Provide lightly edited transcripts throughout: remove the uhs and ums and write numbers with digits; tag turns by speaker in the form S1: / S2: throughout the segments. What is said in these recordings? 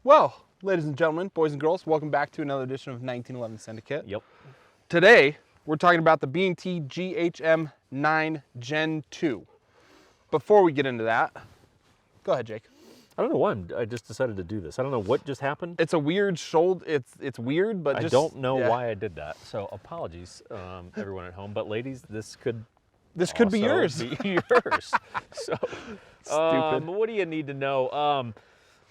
S1: Well, ladies and gentlemen, boys and girls, welcome back to another edition of 1911 Syndicate.
S2: Yep.
S1: Today, we're talking about the B&T GHM9 Gen 2. Before we get into that, go ahead, Jake.
S2: I don't know why I just decided to do this. I don't know what just happened.
S1: It's a weird shoulder. It's weird, but
S2: I
S1: just,
S2: don't know why I did that. So apologies, everyone at home. But ladies, this could
S1: be yours.
S2: Be yours. So,
S1: Stupid.
S2: what do you need to know?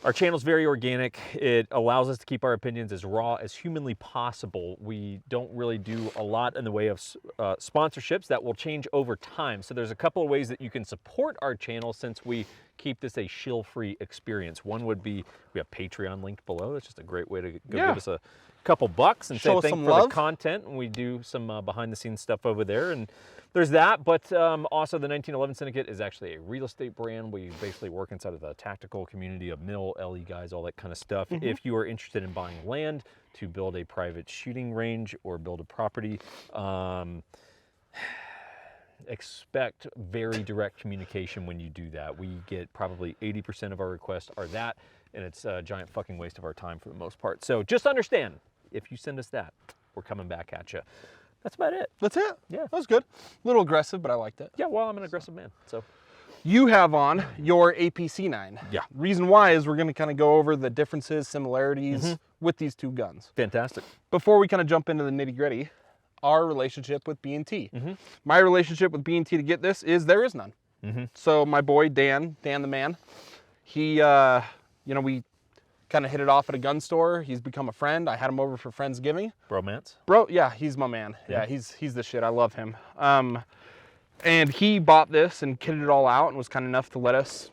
S2: Our channel's very organic. It allows us to keep our opinions as raw as humanly possible. We don't really do a lot in the way of sponsorships that will change over time. So there's a couple of ways that you can support our channel since we keep this a shill-free experience. One would be, we have Patreon linked below. That's just a great way to go give us a couple bucks and
S1: Show
S2: say thank you for the content. And we do some behind-the-scenes stuff over there. And there's that, but also the 1911 Syndicate is actually a real estate brand. We basically work inside of the tactical community of mill, LE guys, all that kind of stuff. If you are interested in buying land to build a private shooting range or build a property, expect very direct communication when you do that. We get probably 80% of our requests are that, and it's a giant fucking waste of our time for the most part. So just understand, if you send us that, we're coming back at you. That's about it.
S1: That's it?
S2: Yeah.
S1: That was good. A little aggressive, but I liked it.
S2: Yeah, well, I'm an aggressive man, so.
S1: You have on your APC9.
S2: Yeah.
S1: Reason why is we're going to kind of go over the differences, similarities with these two guns.
S2: Fantastic.
S1: Before we kind of jump into the nitty gritty, our relationship with B&T. My relationship with B&T to get this is there is none. So my boy, Dan the man, he, we kind of hit it off at a gun store. He's become a friend. I had him over for Friendsgiving.
S2: Bromance?
S1: Bro, yeah, he's my man. Yeah, he's the shit. I love him. And he bought this and kitted it all out and was kind enough to let us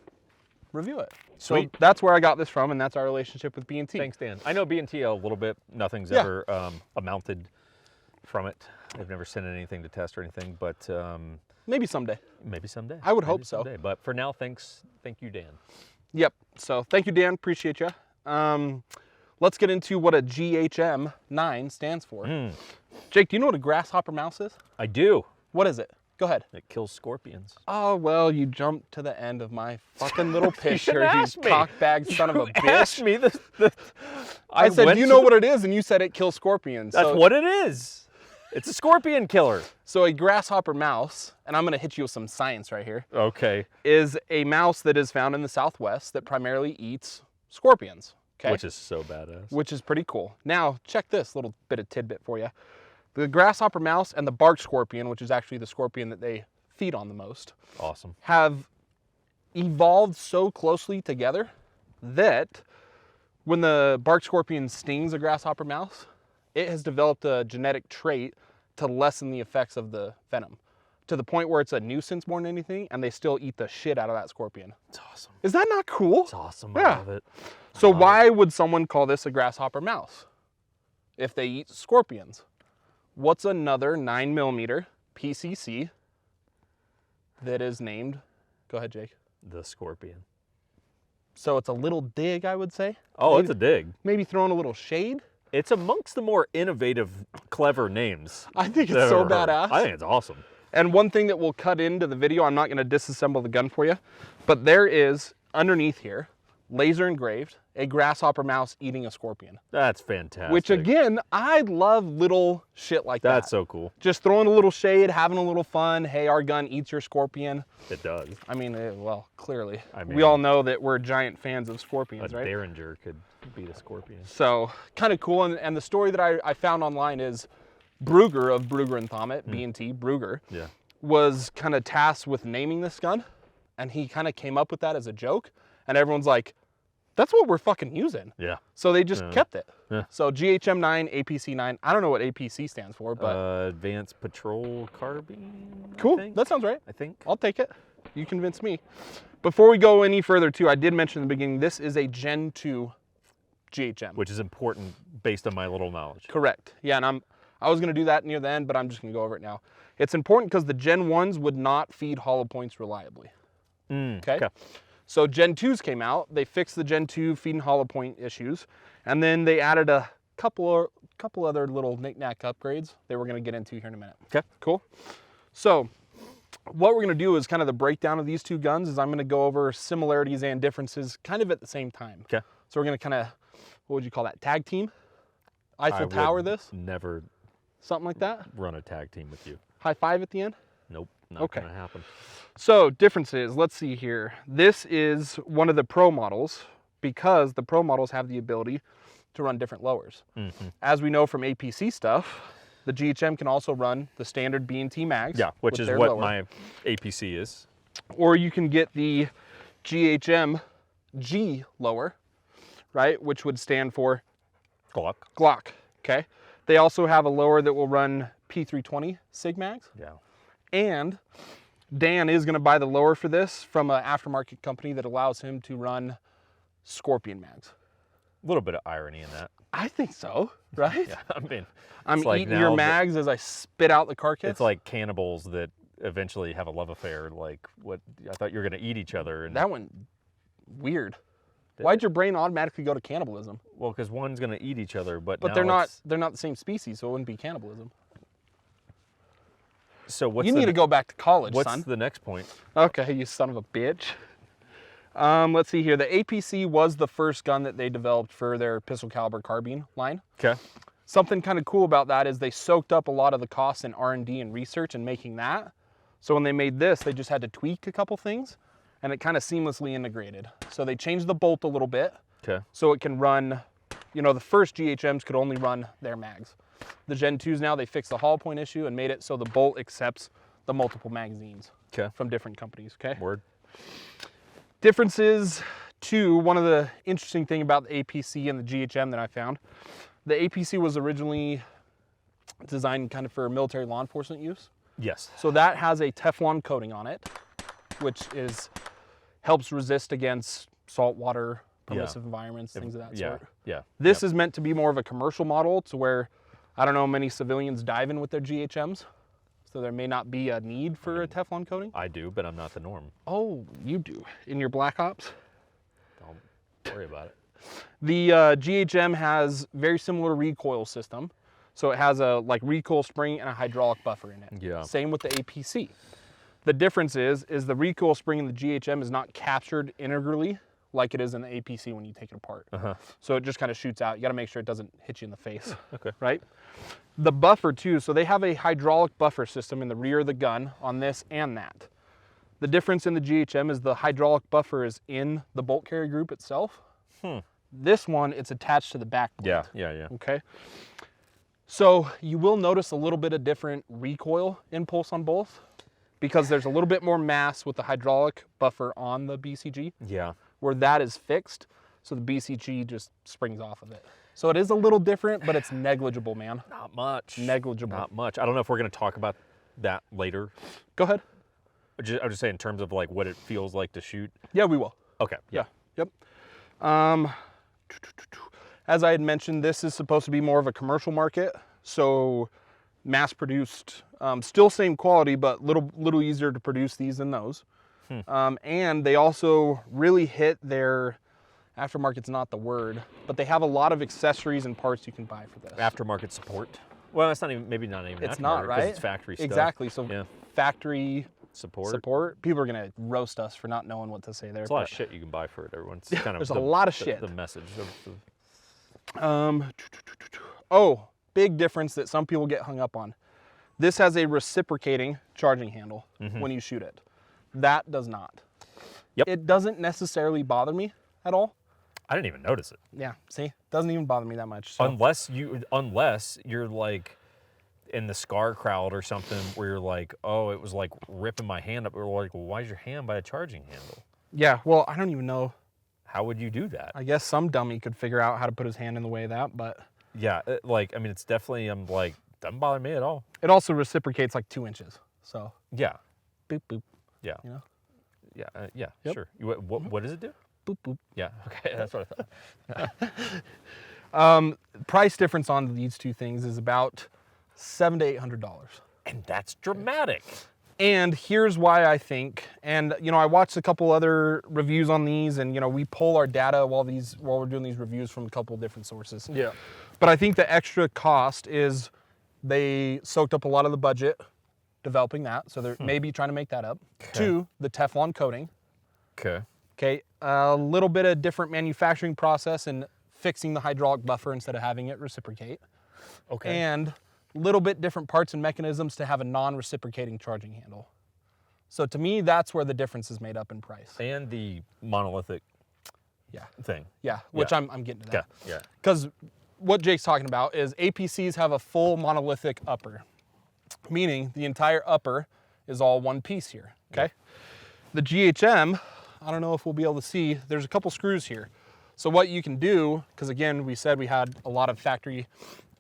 S1: review it.
S2: Sweet.
S1: So that's where I got this from, and that's our relationship with B&T.
S2: Thanks, Dan. I know B&T a little bit. Nothing's ever amounted from it. They've never sent anything to test or anything, but
S1: maybe someday.
S2: Maybe someday.
S1: I would hope so.
S2: Someday. But for now, thank you, Dan.
S1: Yep. So thank you, Dan. Appreciate you. Let's get into what a GHM9 stands for. Jake, do you know what a Grasshopper Mouse is?
S2: I do.
S1: What is it? Go ahead.
S2: It kills scorpions.
S1: Oh, well, you jumped to the end of my fucking little pitch here, you
S2: asked me.
S1: cockbag son of a bitch.
S2: Asked me
S1: I said, do you know what it is? And you said it kills scorpions.
S2: That's what it is. It's a scorpion killer.
S1: So a Grasshopper Mouse, and I'm going to hit you with some science right here,
S2: Okay.
S1: is a mouse that is found in the Southwest that primarily eats scorpions. Okay?
S2: Which is so badass.
S1: Which is pretty cool. Now, check this little bit of tidbit for you. The Grasshopper Mouse and the bark scorpion, which is actually the scorpion that they feed on the most,
S2: Awesome.
S1: have evolved so closely together that when the bark scorpion stings a Grasshopper Mouse, it has developed a genetic trait to lessen the effects of the venom, to the point where it's a nuisance more than anything, and they still eat the shit out of that scorpion.
S2: It's awesome.
S1: Is that not cool?
S2: It's awesome.
S1: Yeah.
S2: I love it.
S1: So why would someone call this a Grasshopper Mouse if they eat scorpions? What's another 9mm PCC that is named, go ahead, Jake.
S2: The scorpion.
S1: So it's a little dig, I would say.
S2: Oh,
S1: maybe,
S2: it's a dig.
S1: Maybe throwing a little shade.
S2: It's amongst the more innovative, clever names.
S1: I think it's so badass.
S2: I think it's awesome.
S1: And one thing that we'll cut into the video, I'm not going to disassemble the gun for you, but there is, underneath here, laser engraved, a Grasshopper Mouse eating a scorpion.
S2: That's fantastic.
S1: Which again, I love little shit like that.
S2: That's so cool.
S1: Just throwing a little shade, having a little fun. Hey, our gun eats your scorpion.
S2: It does.
S1: I mean, well, clearly.
S2: I mean,
S1: we all know that we're giant fans of scorpions, right?
S2: A Derringer could beat a scorpion.
S1: So, kind of cool. And the story that I found online is Brugger of Brugger and Thomet, B&T, Brugger, was kind of tasked with naming this gun. And he kind of came up with that as a joke. And everyone's like, that's what we're fucking using.
S2: Yeah.
S1: So they just kept it.
S2: Yeah.
S1: So GHM9, APC9. I don't know what APC stands for, but
S2: Advanced Patrol Carbine.
S1: cool.
S2: I think.
S1: That sounds right.
S2: I think.
S1: I'll take it. You convince me. Before we go any further, too, I did mention in the beginning, this is a Gen 2 GHM.
S2: Which is important based on my little knowledge.
S1: Correct. Yeah, and I was going to do that near the end, but I'm just going to go over it now. It's important because the Gen 1s would not feed hollow points reliably. Okay? So Gen 2s came out, they fixed the Gen 2 feed and hollow point issues, and then they added a couple other little knick-knack upgrades that we're going to get into here in a minute.
S2: Okay.
S1: Cool. So what we're going to do is kind of the breakdown of these two guns is I'm going to go over similarities and differences kind of at the same time.
S2: Okay.
S1: So we're going to kind of what would you call that? Tag team? Eiffel Tower this?
S2: Never
S1: Something like that?
S2: run a tag team with you.
S1: High five at the end?
S2: Nope, not gonna happen.
S1: So differences, let's see here. This is one of the Pro models because the Pro models have the ability to run different lowers. As we know from APC stuff, the GHM can also run the standard B&T mags.
S2: Yeah, which is what my APC is.
S1: Or you can get the GHM G lower, right? Which would stand for Glock, okay? They also have a lower that will run P320 SIG mags.
S2: Yeah.
S1: And Dan is gonna buy the lower for this from an aftermarket company that allows him to run Scorpion mags.
S2: A little bit of irony in that.
S1: I think so, right?
S2: Yeah, I mean,
S1: I'm
S2: like
S1: eating your mags as I spit out the carcass.
S2: It's like cannibals that eventually have a love affair. Like, what? I thought you were gonna eat each other. And
S1: that one, weird. Why'd your brain automatically go to cannibalism?
S2: Well, because one's gonna eat each other, but
S1: they're not the same species, so it wouldn't be cannibalism.
S2: So what's
S1: you need to go back to college,
S2: what's
S1: son.
S2: What's the next point?
S1: Okay, you son of a bitch. Let's see here. The APC was the first gun that they developed for their pistol caliber carbine line.
S2: Okay.
S1: Something kind of cool about that is they soaked up a lot of the costs in R&D and research in making that. So when they made this, they just had to tweak a couple things, and it kind of seamlessly integrated. So they changed the bolt a little bit.
S2: Okay.
S1: So it can run, you know, the first GHMs could only run their mags. The Gen 2s now, they fixed the hollow point issue and made it so the bolt accepts the multiple magazines from different companies, okay?
S2: Word.
S1: Differences too, one of the interesting thing about the APC and the GHM that I found, the APC was originally designed kind of for military law enforcement use.
S2: Yes.
S1: So that has a Teflon coating on it, which helps resist against salt water, permissive environments, things of that sort.
S2: Yeah.
S1: This is meant to be more of a commercial model to where, I don't know, many civilians dive in with their GHMs. So there may not be a need for a Teflon coating.
S2: I do, but I'm not the norm.
S1: Oh, you do. In your Black Ops?
S2: Don't worry about it.
S1: The GHM has very similar recoil system. So it has a recoil spring and a hydraulic buffer in it.
S2: Yeah.
S1: Same with the APC. The difference is the recoil spring in the GHM is not captured integrally like it is in the APC when you take it apart. So it just kind of shoots out. You got to make sure it doesn't hit you in the face.
S2: Okay.
S1: Right? The buffer too, so they have a hydraulic buffer system in the rear of the gun on this and that. The difference in the GHM is the hydraulic buffer is in the bolt carrier group itself. This one, it's attached to the back bolt.
S2: Yeah.
S1: Okay. So you will notice a little bit of different recoil impulse on both because there's a little bit more mass with the hydraulic buffer on the BCG.
S2: Yeah.
S1: Where that is fixed, so the BCG just springs off of it. So it is a little different, but it's negligible, man.
S2: Not much.
S1: Negligible.
S2: Not much. I don't know if we're going to talk about that later.
S1: Go ahead.
S2: I was just saying in terms of like what it feels like to shoot.
S1: Yeah, we will.
S2: Okay.
S1: Yeah. Yep. As I had mentioned, this is supposed to be more of a commercial market, so mass-produced, still same quality, but little easier to produce these than those. And they also really hit their, aftermarket's not the word, but they have a lot of accessories and parts you can buy for this.
S2: Aftermarket support. Well, it's not even, maybe not even
S1: it's not, right?
S2: It's factory stuff.
S1: Exactly, so factory
S2: support.
S1: People are gonna roast us for not knowing what to say there.
S2: There's a lot of shit you can buy for it, everyone's kind of
S1: there's a lot of shit.
S2: The message
S1: oh, big difference that some people get hung up on. This has a reciprocating charging handle when you shoot it. That does not.
S2: Yep.
S1: It doesn't necessarily bother me at all.
S2: I didn't even notice it.
S1: Yeah, see? Doesn't even bother me that much. So.
S2: Unless you're like in the SCAR crowd or something where you're like, oh, it was like ripping my hand up. Or like, well, why is your hand by a charging handle?
S1: Yeah, well, I don't even know.
S2: How would you do that?
S1: I guess some dummy could figure out how to put his hand in the way of that, but.
S2: Yeah, I mean, it's definitely, doesn't bother me at all.
S1: It also reciprocates like 2 inches, so.
S2: Yeah.
S1: Boop, boop.
S2: Yeah.
S1: You know?
S2: Yeah, sure. What does it do?
S1: Boop, boop.
S2: Yeah, okay, that's what I thought.
S1: Price difference on these two things is about $700 to $800.
S2: And that's dramatic.
S1: And here's why I think, and I watched a couple other reviews on these, and we pull our data while we're doing these reviews from a couple different sources.
S2: Yeah.
S1: But I think the extra cost is they soaked up a lot of the budget developing that, so they're maybe trying to make that up. Okay. 2, the Teflon coating.
S2: Okay.
S1: Okay, a little bit of different manufacturing process and fixing the hydraulic buffer instead of having it reciprocate.
S2: Okay.
S1: And a little bit different parts and mechanisms to have a non-reciprocating charging handle. So to me, that's where the difference is made up in price.
S2: And the monolithic thing.
S1: Yeah, which I'm getting to that.
S2: Yeah.
S1: Because what Jake's talking about is APCs have a full monolithic upper, meaning the entire upper is all one piece here, okay? The GHM, I don't know if we'll be able to see, there's a couple screws here. So what you can do, because again, we said we had a lot of factory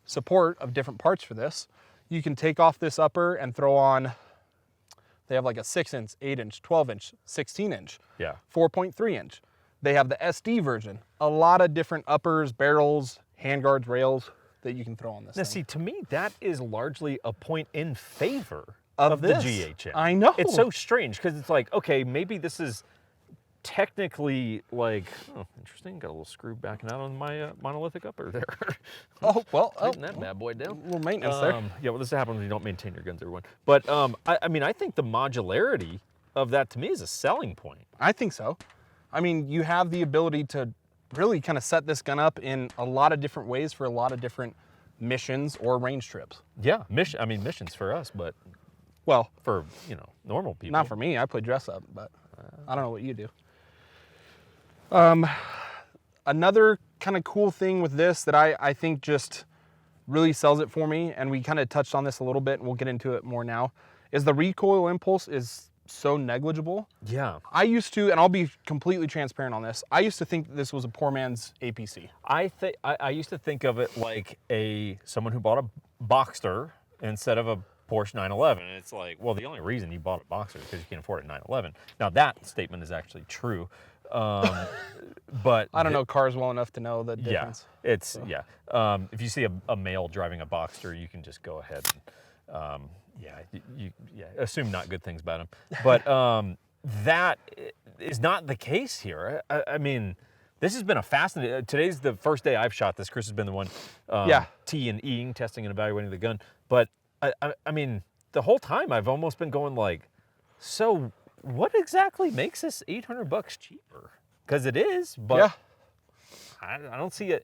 S1: support of different parts for this, you can take off this upper and throw on, they have like a 6-inch, 8-inch, 12-inch, 16-inch, 4.3-inch. They have the SD version. A lot of different uppers, barrels, handguards, rails that you can throw on this
S2: Now
S1: thing.
S2: see, to me, that is largely a point in favor
S1: of
S2: the
S1: this.
S2: GHM.
S1: I know.
S2: It's so strange because it's like, okay, maybe this is technically like, oh, interesting. Got a little screw backing out on my monolithic upper there.
S1: Oh, well.
S2: Tighten that bad boy down.
S1: A little maintenance there.
S2: Yeah, well, this happens when you don't maintain your guns, everyone. But I mean, I think the modularity of that to me is a selling point.
S1: I think so. I mean, you have the ability to really kind of set this gun up in a lot of different ways for a lot of different missions or range trips.
S2: Yeah, missions for us, but
S1: well,
S2: for, normal people.
S1: Not for me. I play dress up, but I don't know what you do. Another kind of cool thing with this that I think just really sells it for me, and we kind of touched on this a little bit, and we'll get into it more now, is the recoil impulse is so negligible.
S2: Yeah.
S1: I used to, and I'll be completely transparent on this, I used to think this was a poor man's APC.
S2: I used to think of it like someone who bought a Boxster instead of a Porsche 911. And it's like, well, the only reason you bought a Boxster is because you can't afford a 911. Now that statement is actually true. But
S1: I don't know cars well enough to know the difference.
S2: If you see a male driving a Boxster, you can just go ahead and assume not good things about him. But that is not the case here. I mean, this has been a fascinating. Today's the first day I've shot this. Chris has been the one T and Eing, testing and evaluating the gun. But I mean, the whole time I've almost been going like, so what exactly makes this $800 cheaper? Because it is, but I don't see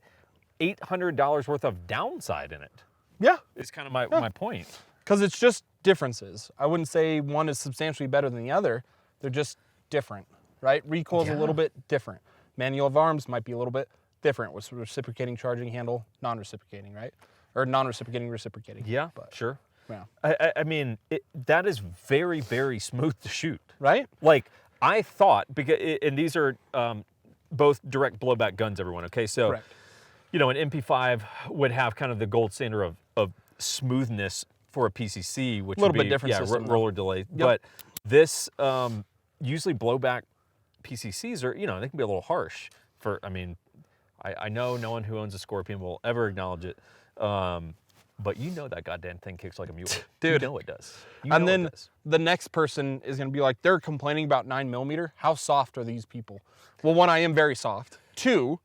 S2: $800 worth of downside in it.
S1: Yeah.
S2: It's kind of my point.
S1: Because it's just differences. I wouldn't say one is substantially better than the other. They're just different, right? Recoil's a little bit different. Manual of arms might be a little bit different with reciprocating charging handle, non-reciprocating, right? Or non-reciprocating, reciprocating.
S2: Yeah,
S1: but,
S2: sure.
S1: Yeah.
S2: I mean, that is very, very smooth to shoot.
S1: Right?
S2: Like, I thought, and these are both direct blowback guns, everyone, okay? So,
S1: correct.
S2: An MP5 would have kind of the gold standard of smoothness for a PCC, which
S1: a little
S2: would be,
S1: bit different system,
S2: roller delay.
S1: Yep.
S2: But this, usually blowback PCCs are, they can be a little harsh. I know no one who owns a Scorpion will ever acknowledge it. But that goddamn thing kicks like a mule.
S1: Dude.
S2: You know it does.
S1: And then the next person is going to be like, they're complaining about 9mm. How soft are these people? Well, one, I am very soft. Two,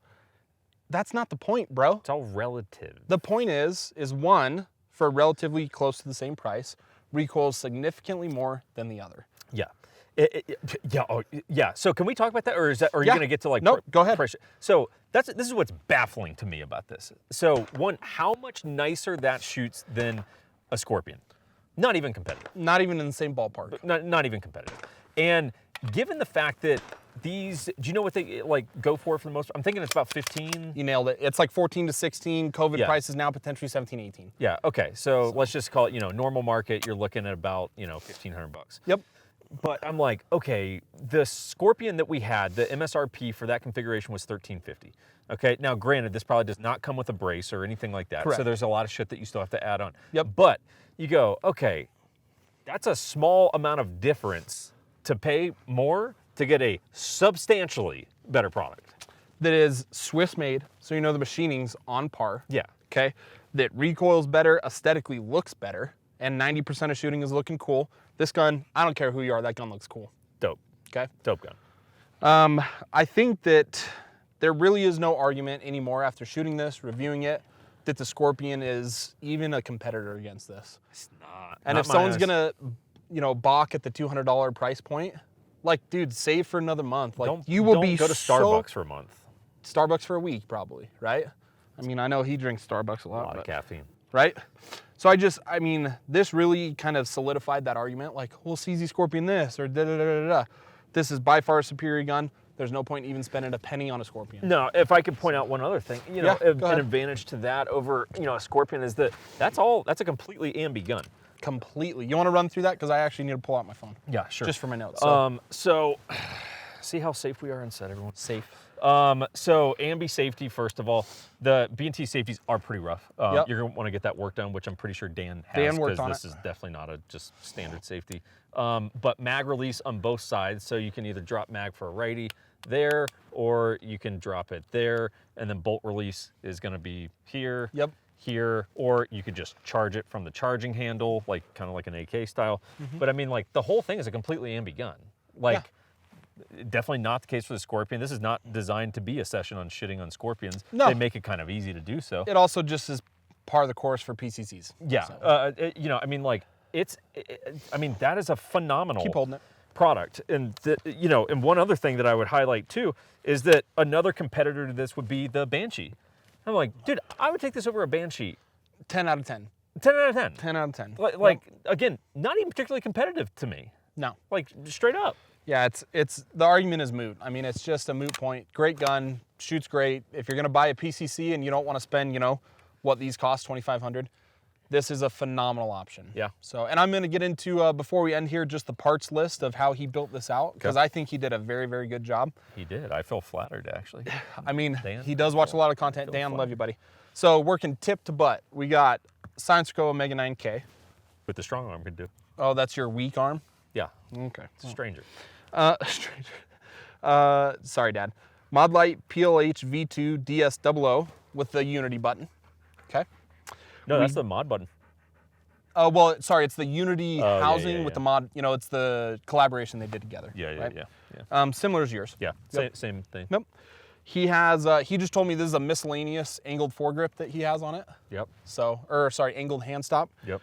S1: that's not the point, bro.
S2: It's all relative.
S1: The point is one, for relatively close to the same price, recoils significantly more than the other.
S2: Yeah. So can we talk about that, or are you going to get to like?
S1: No, go ahead.
S2: Pressure? So this is what's baffling to me about this. So one, how much nicer that shoots than a Scorpion? Not even competitive.
S1: Not even in the same ballpark.
S2: Not even competitive. And given the fact that these, do you know what they go for the most? I'm thinking it's about 15.
S1: You nailed it. It's like 14 to 16. COVID prices now potentially 17, 18.
S2: Yeah. Okay. So let's just call it, normal market. You're looking at about, $1,500.
S1: Yep.
S2: But I'm like, okay, the Scorpion that we had, the MSRP for that configuration was $1,350. Okay, now granted, this probably does not come with a brace or anything like that.
S1: Correct.
S2: So there's a lot of shit that you still have to add on.
S1: Yep.
S2: But you go, okay, that's a small amount of difference to pay more to get a substantially better product.
S1: That is Swiss made, so the machining's on par.
S2: Yeah.
S1: Okay. That recoils better, aesthetically looks better, and 90% of shooting is looking cool. This gun, I don't care who you are, that gun looks cool.
S2: Dope.
S1: Okay?
S2: Dope gun.
S1: I think that there really is no argument anymore after shooting this, reviewing it, that the Scorpion is even a competitor against this.
S2: It's not.
S1: And if someone's gonna, balk at the $200 price point, like, dude, save for another month. Like, you will be
S2: go to Starbucks for a month.
S1: Starbucks for a week probably, right? I mean, I know he drinks Starbucks a lot.
S2: A lot of caffeine.
S1: Right? So I mean, this really kind of solidified that argument, like, well, CZ Scorpion this, or da-da-da-da-da. This is by far a superior gun. There's no point even spending a penny on a Scorpion.
S2: No, if I could point out one other thing, you know,
S1: Yeah,
S2: an advantage to that over, you know, a Scorpion is that that's a completely ambi gun.
S1: Completely. You want to run through that? Because I actually need to pull out my phone.
S2: Yeah, sure.
S1: Just for my notes.
S2: So see how safe we are on set, everyone?
S1: Safe.
S2: So ambi safety, first of all, the B&T safeties are pretty rough.
S1: Yep.
S2: You're gonna want to get that work done, which I'm pretty sure Dan has.
S1: Dan worked on
S2: this is definitely not a just standard safety. But mag release on both sides, so you can either drop mag for a righty there, or you can drop it there, and then bolt release is gonna be here.
S1: Yep.
S2: Here, or you could just charge it from the charging handle, like kind of like an AK style. But I mean, like the whole thing is a completely ambi gun. Like, definitely not the case for the Scorpion. This is not designed to be a session on shitting on Scorpions.
S1: No.
S2: They make it kind of easy to do so.
S1: It also just is part of the course for PCCs.
S2: Yeah,
S1: So.
S2: you know, I mean, like I mean, that is a phenomenal
S1: Keep holding it.
S2: product. And you know, and one other thing that I would highlight too is that another competitor to this would be the Banshee. I'm like, dude, I would take this over a Banshee.
S1: 10 out of 10.
S2: 10 out of 10.
S1: 10 out of 10.
S2: Like again, not even particularly competitive to me.
S1: No.
S2: Like straight up.
S1: Yeah, it's the argument is moot. I mean, it's just a moot point. Great gun, shoots great. If you're gonna buy a PCC and you don't want to spend, you know, what these cost, $2,500, this is a phenomenal option.
S2: Yeah.
S1: So, and I'm gonna get into before we end here, just the parts list of how he built this out, because I think he did a very, very good job.
S2: He did. I feel flattered, actually.
S1: I mean,
S2: Dan,
S1: he does watch a lot of content. Dan, love you, buddy. So working tip to butt, we got Syndicate Omega 9K.
S2: With the strong arm could do.
S1: Oh, that's your weak arm?
S2: Yeah.
S1: Okay.
S2: It's a stranger.
S1: Sorry, Dad. Modlite PLH V2 DS00 with the Unity button. Okay.
S2: No, that's the mod button.
S1: Well, sorry, it's the Unity housing with
S2: yeah.
S1: the mod. You know, it's the collaboration they did together.
S2: Yeah.
S1: Right? Similar as yours.
S2: Yeah.
S1: Yep.
S2: Same thing.
S1: Yep. He has. He just told me this is a miscellaneous angled foregrip that he has on it.
S2: Yep.
S1: So, or sorry, angled hand stop.
S2: Yep.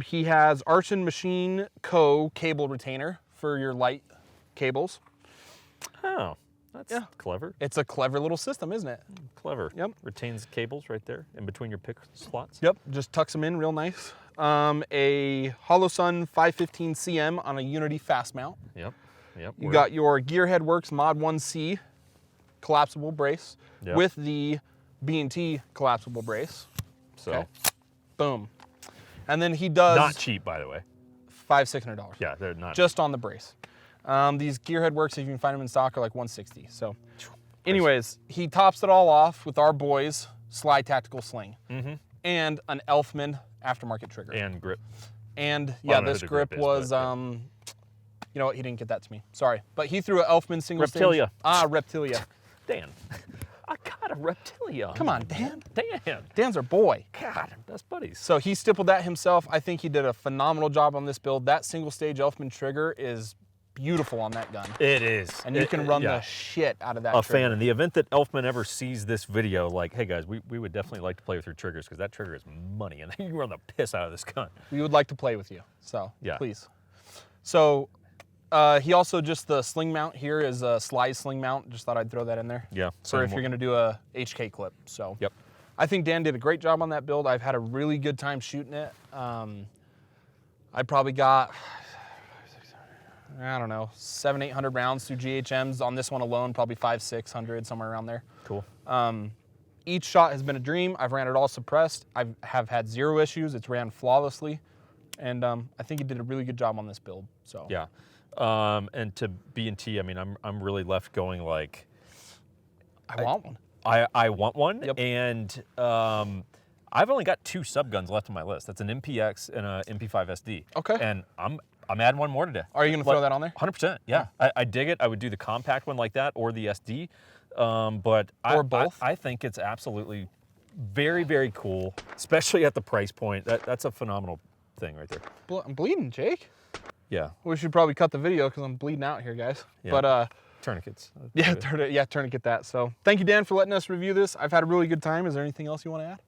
S1: He has Arch and Machine Co. cable retainer for your light cables.
S2: Oh, that's clever.
S1: It's a clever little system, isn't it?
S2: Clever.
S1: Yep.
S2: Retains cables right there in between your pick slots.
S1: Yep, just tucks them in real nice. A HoloSun 515 CM on a Unity fast mount.
S2: Yep.
S1: You got your Gearhead Works Mod 1C collapsible brace with the B&T collapsible brace.
S2: So,
S1: okay. Boom. And then he does...
S2: Not cheap, by the way.
S1: $500-600.
S2: Yeah, they're not.
S1: Just on the brace. These Gearhead Works, if you can find them in stock, are like $160. So, anyways, he tops it all off with our boys' Sly Tactical sling. And an Elfman aftermarket trigger.
S2: And grip.
S1: And yeah, this grip was, you know what, he didn't get that to me. Sorry. But he threw an Elfman single
S2: Reptilia.
S1: Reptilia.
S2: Dan. I got a Reptilia.
S1: Come on, Dan.
S2: Dan.
S1: Dan's our boy.
S2: God, best buddies.
S1: So he stippled that himself. I think he did a phenomenal job on this build. That single stage Elfman trigger is beautiful on that gun.
S2: It is.
S1: And you can run the shit out of that trigger.
S2: Fan. In the event that Elfman ever sees this video, like, hey guys, we would definitely like to play with your triggers because that trigger is money and you can run the piss out of this gun.
S1: We would like to play with you. So
S2: yeah,
S1: please. So he also just the sling mount here is a Sly sling mount. Just thought I'd throw that in there.
S2: Yeah.
S1: For if you're gonna do a HK clip. So
S2: yep.
S1: I think Dan did a great job on that build. I've had a really good time shooting it. I probably got, I don't know, 700-800 rounds through GHMs on this one alone, probably 500-600, somewhere around there.
S2: Cool.
S1: Each shot has been a dream. I've ran it all suppressed. I have had zero issues. It's ran flawlessly. And I think he did a really good job on this build. So
S2: yeah. And to B&T, I mean, I'm really left going like,
S1: I want one.
S2: I want one.
S1: Yep.
S2: And I've only got 2 subguns left on my list. That's an MPX and a MP5 SD.
S1: Okay.
S2: And I'm adding one more today.
S1: Are you going to throw that on there?
S2: 100%. Yeah. I dig it. I would do the compact one like that or the SD. But
S1: or both.
S2: I think it's absolutely very, very cool, especially at the price point. That's a phenomenal thing right there.
S1: I'm bleeding, Jake.
S2: Yeah.
S1: We should probably cut the video because I'm bleeding out here, guys.
S2: Yeah.
S1: But
S2: tourniquets.
S1: Yeah, tourniquet that. So thank you, Dan, for letting us review this. I've had a really good time. Is there anything else you want to add?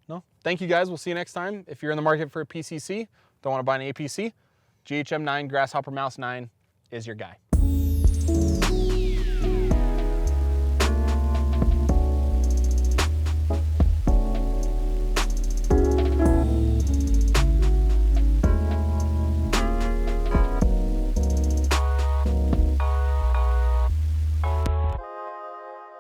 S1: No? Thank you, guys. We'll see you next time. If you're in the market for a PCC, don't want to buy an APC, GHM9 Grasshopper Mouse 9 is your guy.